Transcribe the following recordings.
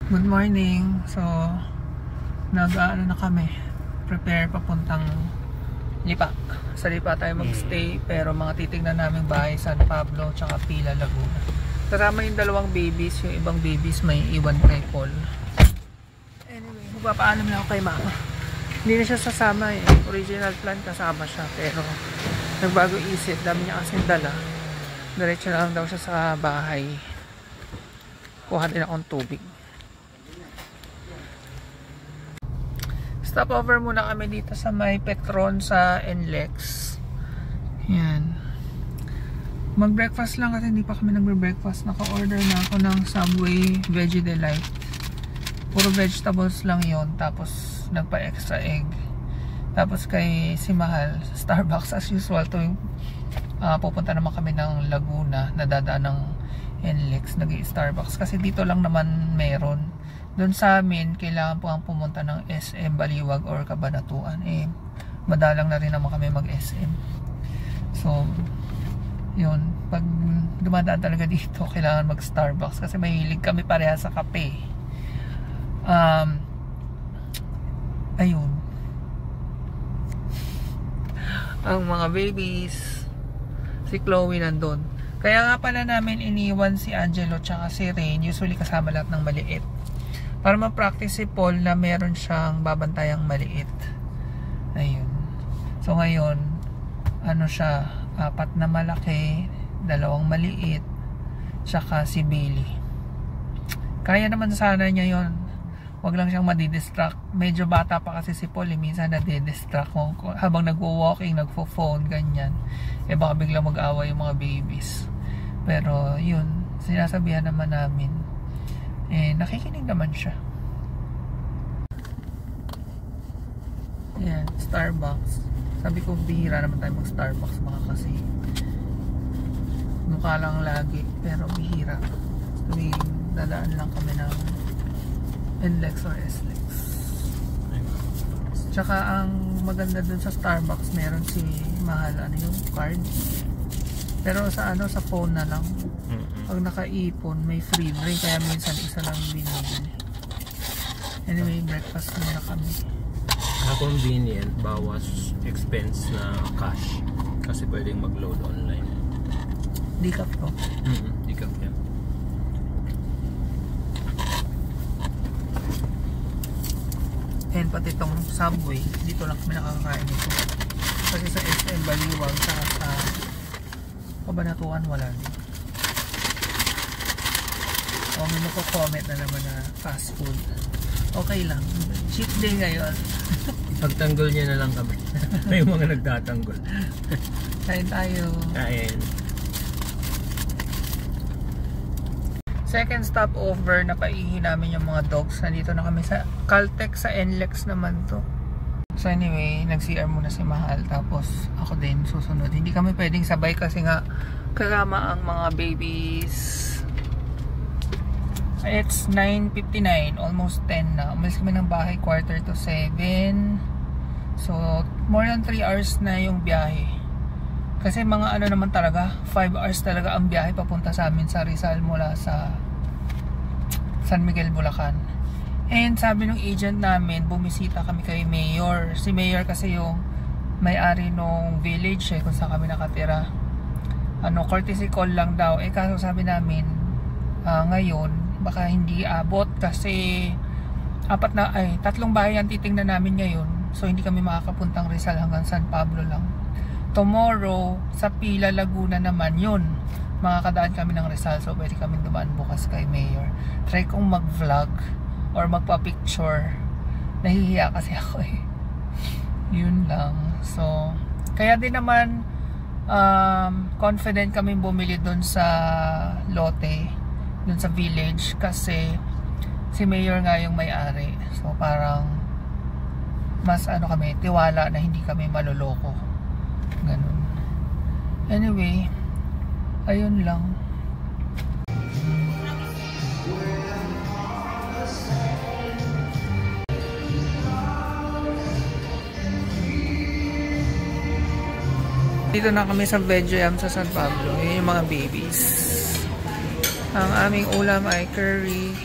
Good morning. So, nag-ano na kami. Prepare papuntang Lipa. Sa Lipa tayo magstay. Pero mga titignan namin bahay San Pablo tsaka Pila, Laguna. Kasama yung dalawang babies. Yung ibang babies may iwan kay Paul. Anyway, magpapaalam na ako kay mama. Hindi na siya sasama eh. Original plan kasama siya. Pero nagbago isip. Dami niya kasing dala. Diretso na lang daw siya sa bahay. Kuha din akong tubig. Stopover muna kami dito sa may Petron sa NLEX. Yan. Mag-breakfast lang kasi hindi pa kami nagbe-breakfast. Naka-order na ako ng Subway Veggie Delight. Puro vegetables lang yon. Tapos nagpa-extra egg. Tapos kay si Mahal, Starbucks as usual. Pupunta naman kami ng Laguna. Nadadaan ng NLEX. Nag-i-Starbucks. Kasi dito lang naman meron. Doon sa amin, kailangan po ang pumunta ng SM Baliwag or Cabanatuan. Eh, madalang na rin naman kami mag-SM. So, yun. Pag dumadaan talaga dito, kailangan mag-Starbucks. Kasi mahilig kami pareha sa kape. Ayun. Ang mga babies, si Chloe nandun. Kaya nga pala namin iniwan si Angelo tsaka si Rain. Usually kasama lahat ng maliit. Para ma-practice si Paul na meron siyang babantayang maliit. Ayun. So ngayon, ano siya, 4 na malaki, 2 maliit, tsaka si Bailey. Kaya naman sana niya yon. Wag lang siyang madidistract. Medyo bata pa kasi si Paul, minsan nadidistract habang nagwo-walking, nagfo-phone, ganyan. Eh baka biglang mag-away yung mga babies. Pero yun, sinasabihan naman namin. Eh, nakikinig naman siya. Ayan, Starbucks. Sabi ko, bihira naman tayo mag-Starbucks mga kasi mukha lang lagi, pero bihira. Tuwing dadaan lang kami ng NLEX or SLEX. Tsaka ang maganda dun sa Starbucks, meron si Mahal, ano yung card. Pero sa sa phone na lang. Pag nakaipon, may free drink. Kaya minsan isa lang binibili. Anyway, breakfast muna kami. Convenient, bawas expense na cash. Kasi pwedeng mag-load online. Decaf to. Decaf yan. And pati itong Subway, dito lang kami nakakain ito. Kasi sa SM Baliwag, sa Cabanatuan, wala din. O may mako-comment na naman na fast food. Okay lang. Cheat day ngayon. Pagtanggol niya na lang kami. May mga nagtatanggol. Kain tayo. Kain. Second stopover, napaihi namin yung mga dogs. Nandito na kami sa Caltex, sa NLEX naman to. So anyway, nag-CR muna si Mahal. Tapos ako din susunod. Hindi kami pwedeng sabay kasi nga kasama ang mga babies. It's 9:59, almost 10 na. Umalis kami ng bahay 6:45. So, more than 3 hours na yung biyahe. Kasi mga ano naman talaga, 5 hours talaga ang biyahe papunta sa amin sa Rizal mula sa San Miguel, Bulacan. And sabi ng agent namin, bumisita kami kay Mayor. Si Mayor kasi yung may-ari nung village kung saan kami nakatira. Courtesy call lang daw. Eh kaso sabi namin, ngayon baka hindi abot kasi 3 bahay ang titingnan namin ngayon. So hindi kami makakapuntang Rizal hanggang San Pablo lang. Tomorrow sa Pila, Laguna naman yun. Makakadaan kami ng Rizal, so pwede kami dumaan bukas kay Mayor. Try kong mag-vlog or magpa-picture. Nahihiya kasi ako eh. Yun lang. So kaya din naman confident kami bumili dun sa lote, dun sa village, kasi si Mayor nga yung may-ari. So parang mas kami, tiwala na hindi kami maloloko. Ganun. Anyway, ayun lang. Dito na kami sa Veggiam sa San Pablo. Yun yung mga babies. Ang aming ulam ay curry,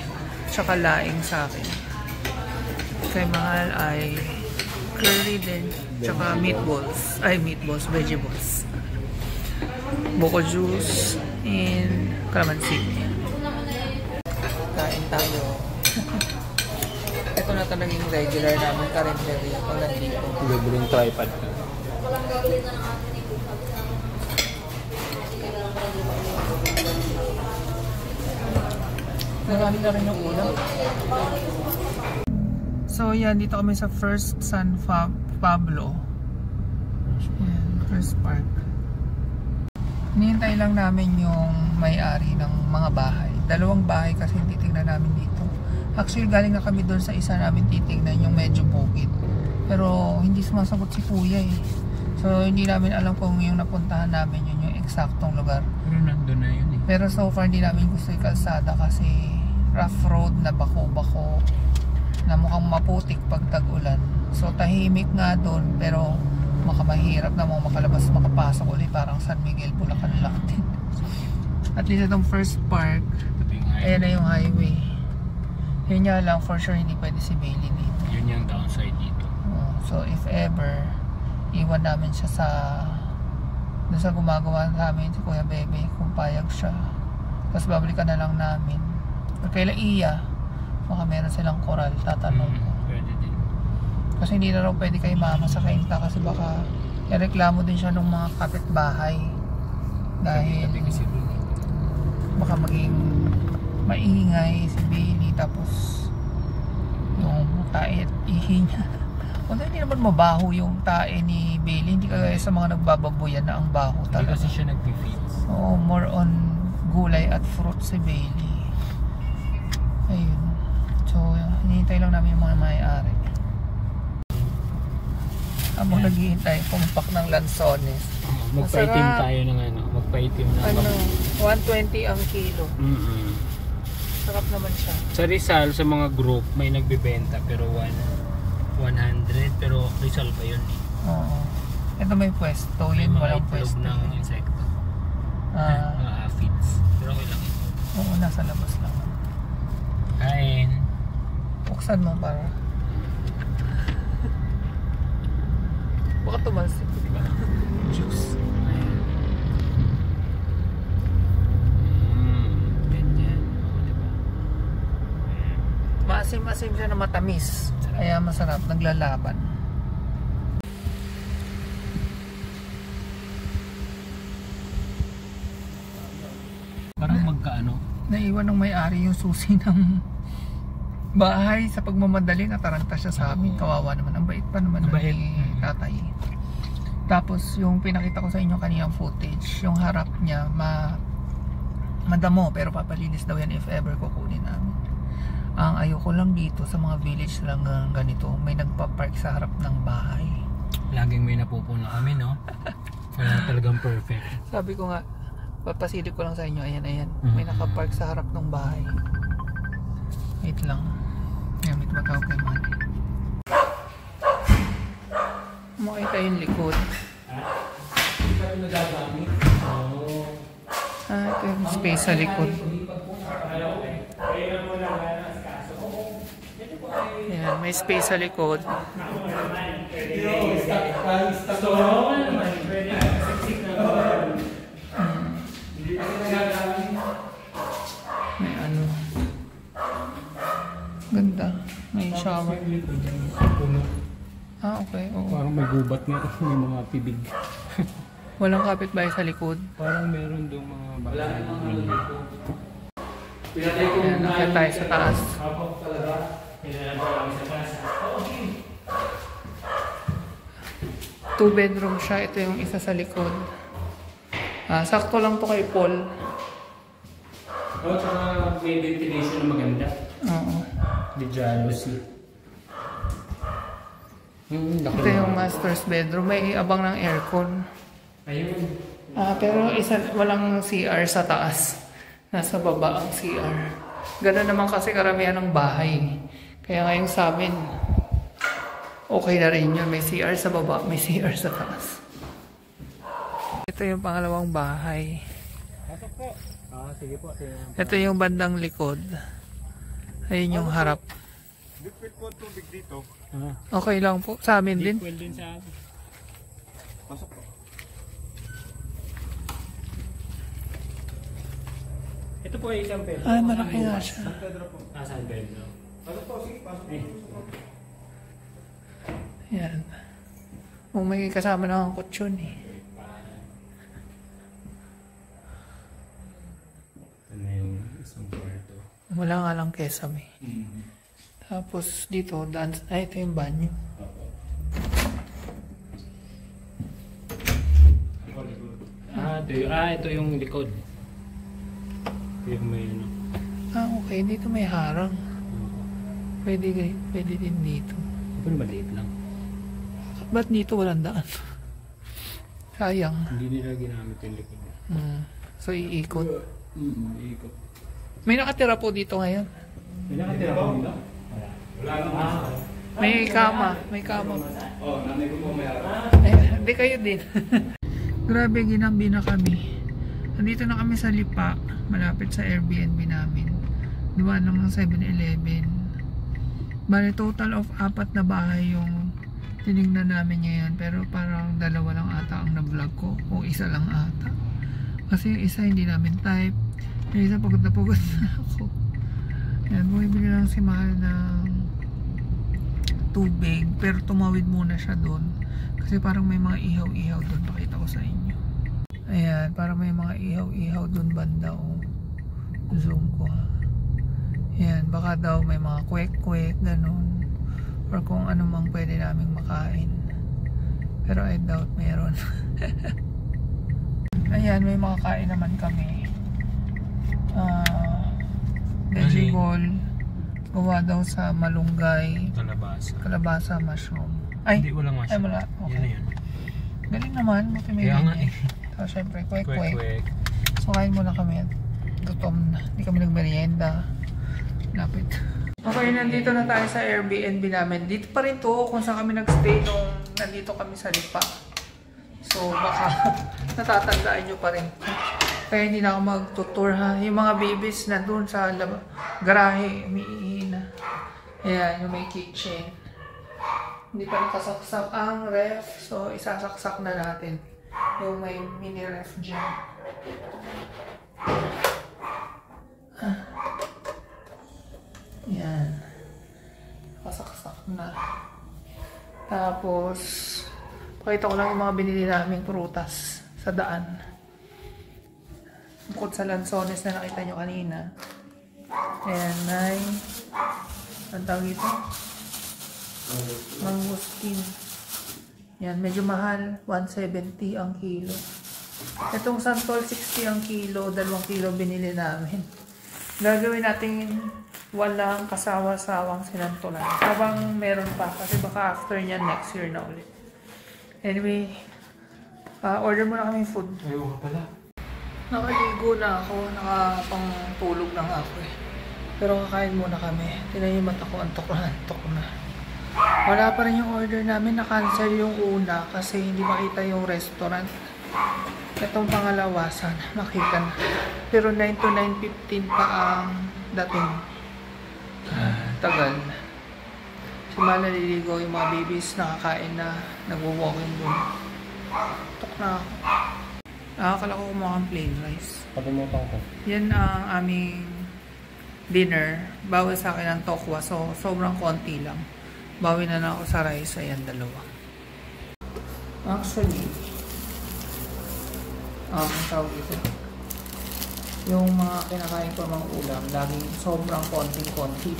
tsaka laing sa akin. Kay Mahal ay curry din, tsaka meatballs. Ay, meatballs, vegetables. Buko juice, and calamansi. Kain tayo. Ito na talaga yung regular namin karinderya pag nandito. Libre yung tripod. Marami na rin yung ulam. So yan, dito kami sa First San Pablo. Yan, First Park. Hinihintay lang namin yung may-ari ng mga bahay. Dalawang bahay kasi titignan namin dito. Actually, galing na kami doon sa isa namin titignan, yung medyo bukid. Pero hindi sumasagot si Kuya eh. So hindi namin alam kung yung napuntahan namin yun yung eksaktong lugar. Pero nandun na yun eh. Pero so far hindi namin gusto yung kalsada kasi rough road na bako-bako na mukhang maputik pag tag-ulan. So tahimik nga doon pero makamahirap na mga makalabas makapasok ulit, parang San Miguel, Bulacan lang din. At least itong First Park, ayan na yung highway. Yun nga lang, for sure hindi pwede si Bailey dito. Yun yung downside dito. So if ever iwan namin siya sa doon sa gumagawa namin si Kuya Bebe kung payag siya, tapos babalikan na lang namin or kaila Iya, baka meron silang koral, tatanong Pwede din. kasi hindi na raw pwede kay Mama sa Kainta kasi baka ireklamo din siya ng mga kapitbahay dahil baka maging maingay si Bailey, tapos yung tae at ihi niya. Although hindi naman mabaho yung tae ni Bailey, hindi kagaya sa mga nagbababuyan na ang baho talaga. Hindi kasi siya nag-feeds. Oo, more on gulay at fruit si Bailey. Ayun. So, hinihintay lang namin yung mga may-ari. Habang naghihintay, pumapak ng lansones. Magpaitim tayo ng ano, magpaitim ng ano, 120 ang kilo. Sarap naman siya. Sa Rizal, sa mga group, may nagbebenta pero 100, pero Rizal pa yun eh. Oo. Ito may pwesto, May yun mga walang itlog pwesto. ng insekto. Mga aphids. Pero okay lang ito. Oo, nasa labas lang. Kain. Buksan mo para. Baka tumalsik, di ba? Juice. Ganyan. Diba? Maasim-asim siya na matamis. Kaya masarap, naglalaban. Parang magkaano? Naiwan ng may-ari yung susi ng bahay sa pagmamadali, nataranta siya sa amin. Kawawa naman, ang bait pa naman ni tatay. Tapos yung pinakita ko sa inyo kaninang footage, yung harap niya madamo pero papalinis daw yan if ever kukunin namin. Ang ayoko lang dito sa mga village lang ganito, may nagpa-park sa harap ng bahay. Laging may napupuna kami, no? Wala talagang perfect. Sabi ko nga, papasilip ko lang sa inyo, ayan. May nakapark sa harap ng bahay. Wait lang. Gamit matawag kay Manny. Makita yung likod. Ito yung space sa likod. Ayan, may space sa likod. May ano. Ganda. May shower. Okay. Oo. Parang may gubat nga. May mga pibig. Walang kapitbahay sa likod. Parang meron doon mga bahay. Ayan, nakita tayo sa taas. 2-bedroom siya. Ito yung isa sa likod. Sakto lang to kay Paul. Tsaka may ventilation na maganda. Oo. Di jealousy. Ito yung master's bedroom. May abang ng aircon. Ayun. Pero walang CR sa taas. Nasa baba ang CR. Ganun naman kasi karamihan ng bahay. Kaya ngayon sa amin, okay na rin yun. May CR sa baba, may CR sa taas. Ito yung pangalawang bahay. Pasok po. Sige po. Ito yung bandang likod. Ayun yung harap. Liquid po tubig dito. Okay lang po. Sa amin din. Equal din sa akin. Pasok po. Ito po ay isang Pedro. Ay, malaki nga siya. Pedro po. San Pedro. Pasok po, sige, pasok po. Yan. Kung may kasama na ang kutsyon eh. Ito na yung isang kwarto. Wala nga lang kesame. Tapos dito, daan, ay ito yung banyo. Ito yung likod. Ito yung may ano. Okay. Dito may harang. Pwede din dito. Pero maliit lang. Ba't dito walang daan? Sayang. Hindi nila ginamit yung likod. So iikot. Iikot. May nakatira po dito ngayon. May nakatira po dito? Wala naman. May kama. May kama. Nanay ko po may harap. Hindi kayo din. Grabe, ginambi na kami. Nandito na kami sa Lipa. Malapit sa Airbnb namin. Diba lang ng 7-Eleven. Bale, total of 4 na bahay yung tinignan namin ngayon. Pero parang 2 lang ata ang na-vlog ko. O 1 lang ata. Kasi yung isa hindi namin type. Yung isa pagod na ako. Yan, bumibili lang si Mahal ng tubig. Pero tumawid muna siya doon. Kasi parang may mga ihaw-ihaw doon. Pakita ko sa inyo. Ayan, parang may mga ihaw-ihaw doon banda. Zoom ko ha. Ayan, baka daw may mga kwek-kwek, ganun. Or kung ano mang pwede naming makain. Pero I doubt meron. Ayan, may mga kain naman kami. Veggie ball. Gawa daw sa malunggay. Kalabasa, mushroom. Ay, hindi, walang mushroom. Ay, wala. Okay. Yan na yun. Galing naman. Buti may Kaya nga ganyan. eh. So, syempre, kwek-kwek. Kwek-kwek. So, kain muna kami. Gutom na. Hindi kami nagmerienda. Lapit. Okay, nandito na tayo sa Airbnb namin. Dito pa rin to kung saan kami nagstay nung nandito kami sa Lipa. So, baka natatandaan nyo pa rin. Kaya hindi na ako mag-tour ha. Yung mga babies na doon sa garahe, umiihi na. Ayan, yung may kitchen. Hindi pa nakasaksak ang ref. So, isasaksak na natin. Yung may mini ref dyan. Yan. Nakasaksak na. Tapos, pakita ko lang yung mga binili naming prutas sa daan. Bukod sa lansones na nakita nyo kanina. Ayan, may ang tawag ito? Mangustin. Yan, medyo mahal. 170 ang kilo. Itong santol, 60 ang kilo. 2 kilo binili namin. Gagawin natin walang kasawa-sawang sinantolan. Habang meron pa. Kasi baka after niya next year na ulit. Anyway, order muna kami food. Ayaw ka pala. Nakaligo na ako. Nakapangtulog na nga ako eh. Pero kakain muna kami. Tinan yung mata ko. Antok na. Wala pa rin yung order namin. Na-cancel yung una kasi hindi makita yung restaurant. Itong pangalawa, sana makita na. Pero 9 to 9:15 pa ang dating. Tagal. Si Mal naliligo, yung mga babies nakakain na, nagwo-walking doon. Tok na ako. Akala ko kumuha ng plain rice. Pagumutan ko. Yan ang aming dinner. Bawal sa akin ang tokwa, so sobrang konti lang. Bawi na ako sa rice. Ayan, 2. Actually, tawag ito. Yung mga kinakain ko mga ulam, laging sobrang konting-konti.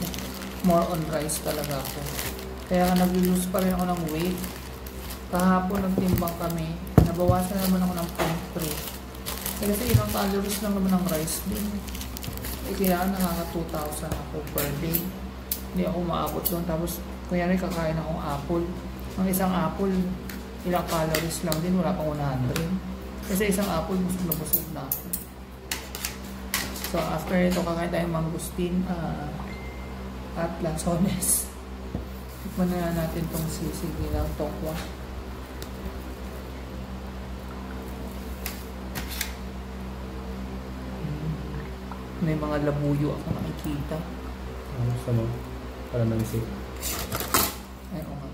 More on rice talaga ako. Kaya nag-lose pa rin ako ng weight. Kahapon nagtimbang kami. Nabawasan naman ako ng 0.3. Kasi ilang calories lang naman ng rice din. Kaya nakaka 2,000 ako per day. Hindi ako maabot doon. Tapos, kunyari kakain akong apple. Ang isang apple, ilang calories lang din. Wala pang 100. Kasi isang apple, busog na ako. So, after ito, kakain tayong mangustin at lansones. Tikman na natin itong sisig nilang tokwa. May mga labuyo ako nakikita. Ano gusto mo? Kalamansi. Ay, oo nga.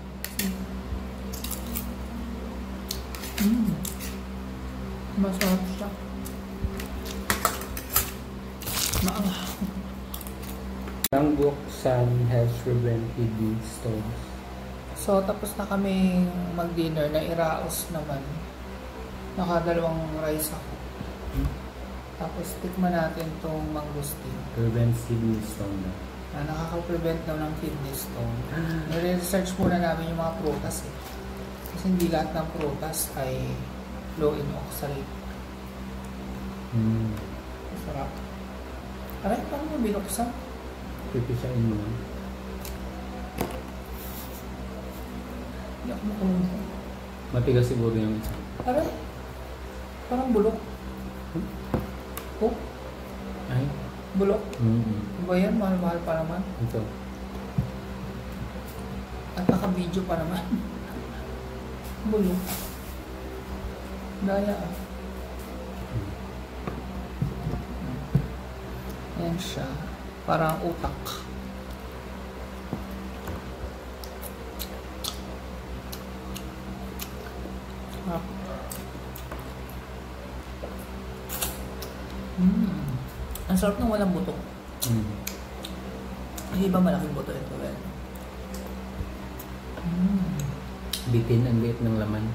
Masarap siya. Maanghang. Ang buksan helps prevent kidney stones. So, tapos na kami mag-dinner na iraos naman. Nakadalawang rice ako. Tapos, tikman natin itong mangustin. Prevents kidney stone na. Na nakaka-prevent daw ng kidney stone. Nire-research muna namin yung mga prutas eh. Kasi hindi lahat ng prutas ay low in oxalate. Masarap. Aray, paano mo binuksan? Pipisain mo lang. Hindi ako makulong. Matigas siguro yung isa. Aray, parang bulok. Oh, Ay? bulok. Diba yan? Mahal-mahal pa naman. Ito. At naka-video pa naman. Bulok. Daya ah. Ayan siya. Parang utak. Ah. Ang sarap ng walang buto. Ay, iba malaking buto ito. Bitin ang liit ng laman.